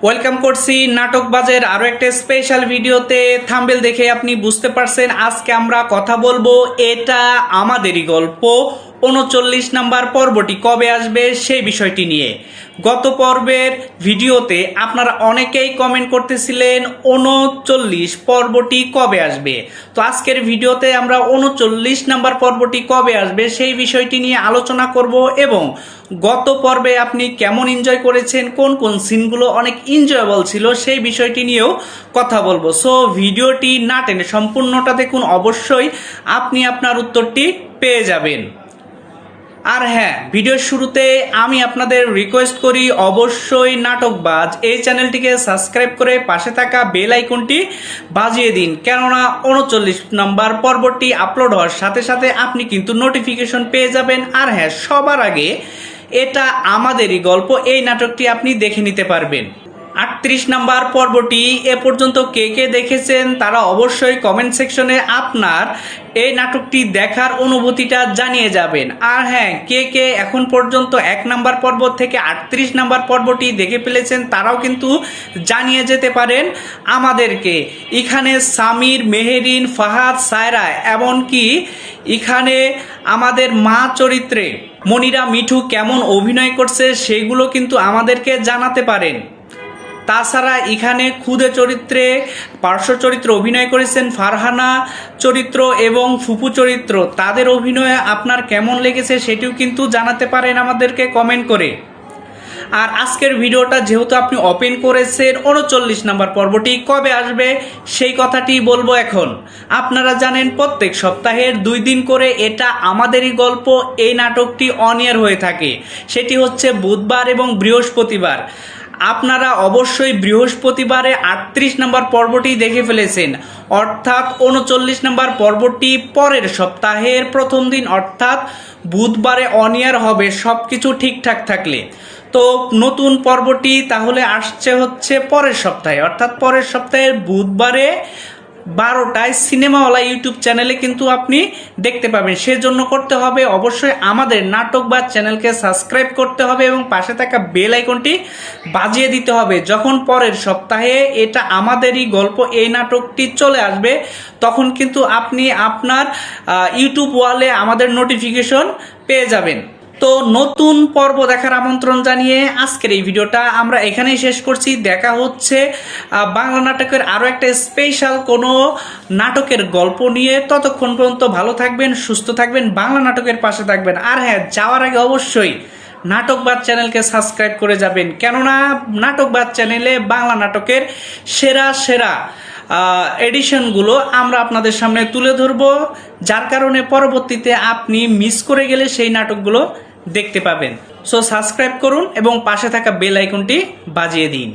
Welcome করছি নাটকবাজের আরো একটা স্পেশাল ভিডিওতে। থাম্বনেল দেখে আপনি বুঝতে পারছেন আজকে আমরা কথা বলবো এটা আমাদেরই গল্প ৩৯ নাম্বার পর্বটি কবে আসবে সেই বিষয়টি নিয়ে। গত পর্বের ভিডিওতে আপনারা অনেকেই কমেন্ট করতেছিলেন ৩৯ পর্বটি কবে আসবে। তো আজকের ভিডিওতে আমরা ৩৯ নাম্বার পর্বটি কবে আসবে সেই বিষয়টি নিয়ে আলোচনা করব এবং গত পর্বে আপনি কেমন এনজয় করেছেন, কোন কোন সিনগুলো অনেক এনজয়েবল ছিল সেই বিষয়টি নিয়েও কথা বলবো। সো ভিডিওটি না টেনে সম্পূর্ণটা দেখুন, অবশ্যই আপনি আপনার উত্তরটি পেয়ে যাবেন। আর হ্যাঁ, ভিডিওর শুরুতে আমি আপনাদের রিকোয়েস্ট করি অবশ্যই নাটকবাজ এই চ্যানেলটিকে সাবস্ক্রাইব করে পাশে থাকা বেল আইকনটি বাজিয়ে দিন, কেননা ৩৯ নম্বর পর্বটি আপলোড হওয়ার সাথে সাথে আপনি কিন্তু নোটিফিকেশন পেয়ে যাবেন। আর হ্যাঁ, সবার আগে এটা আমাদেরই গল্প এই নাটকটি আপনি দেখে নিতে পারবেন। ৩৮ নাম্বার পর্বটি এ পর্যন্ত কে কে দেখেছেন তারা অবশ্যই কমেন্ট সেকশনে আপনার এই নাটকটি দেখার অনুভূতিটা জানিয়ে যাবেন। আর হ্যাঁ, কে কে এখন পর্যন্ত ১ নাম্বার পর্ব থেকে ৩৮ নাম্বার পর্বটি দেখে ফেলেছেন তারাও কিন্তু জানিয়ে যেতে পারেন আমাদেরকে। এখানে সামির, মেহেরিন, ফাহাদ, সায়রা, এমনকি এখানে আমাদের মা চরিত্রে মনিরা, মিঠু কেমন অভিনয় করছে সেগুলো কিন্তু আমাদেরকে জানাতে পারেন। তাছাড়া এখানে খুদে চরিত্রে পার্শ্ব চরিত্র অভিনয় করেছেন ফারহানা চরিত্র এবং ফুপু চরিত্র, তাদের অভিনয় আপনার কেমন লেগেছে সেটিও কিন্তু জানাতে পারেন আমাদেরকে কমেন্ট করে। আর আজকের ভিডিওটা যেহেতু আপনি ওপেন করেছেন ৩৯ নাম্বার পর্বটি কবে আসবে সেই কথাটি বলবো এখন। আপনারা জানেন প্রত্যেক সপ্তাহের ২ দিন করে এটা আমাদেরই গল্প এই নাটকটি অন এয়ার হয়ে থাকে, সেটি হচ্ছে বুধবার এবং বৃহস্পতিবার। আপনারা অবশ্যই বৃহস্পতিবারে ৩৮ নম্বর পর্বটি দেখে ফেলেছেন, অর্থাৎ ৩৯ নম্বর পর্বটি পরের সপ্তাহের প্রথম দিন অর্থাৎ বুধবারে অন এয়ার হবে সব কিছু ঠিকঠাক থাকলে। তো নতুন পর্বটি তাহলে আসছে হচ্ছে পরের সপ্তাহে, অর্থাৎ পরের সপ্তাহের বুধবারে ১২টায় সিনেমাওয়ালা ইউটিউব চ্যানেলে কিন্তু আপনি দেখতে পাবেন। সেজন্য করতে হবে অবশ্যই আমাদের নাটকবাজ চ্যানেলকে সাবস্ক্রাইব করতে হবে এবং পাশে থাকা বেল আইকনটি বাজিয়ে দিতে হবে। যখন পরের সপ্তাহে এটা আমাদেরই গল্প এই নাটকটি চলে আসবে তখন কিন্তু আপনি আপনার ইউটিউব ওয়ালে আমাদের নোটিফিকেশন পেয়ে যাবেন। তো নতুন পর্ব দেখার আমন্ত্রণ জানিয়ে আজকের এই ভিডিওটা আমরা এখানেই শেষ করছি। দেখা হচ্ছে বাংলা নাটকের আরও একটা স্পেশাল কোনো নাটকের গল্প নিয়ে। ততক্ষণ পর্যন্ত ভালো থাকবেন, সুস্থ থাকবেন, বাংলা নাটকের পাশে থাকবেন। আর হ্যাঁ, যাওয়ার আগে অবশ্যই নাটকবাজ চ্যানেলকে সাবস্ক্রাইব করে যাবেন, কেননা নাটকবাজ চ্যানেলে বাংলা নাটকের সেরা সেরা এডিশনগুলো আমরা আপনাদের সামনে তুলে ধরব, যার কারণে পরবর্তীতে আপনি মিস করে গেলে সেই নাটকগুলো দেখতে পাবেন। সো সাবস্ক্রাইব করুন এবং পাশে থাকা বেল আইকনটি বাজিয়ে দিন।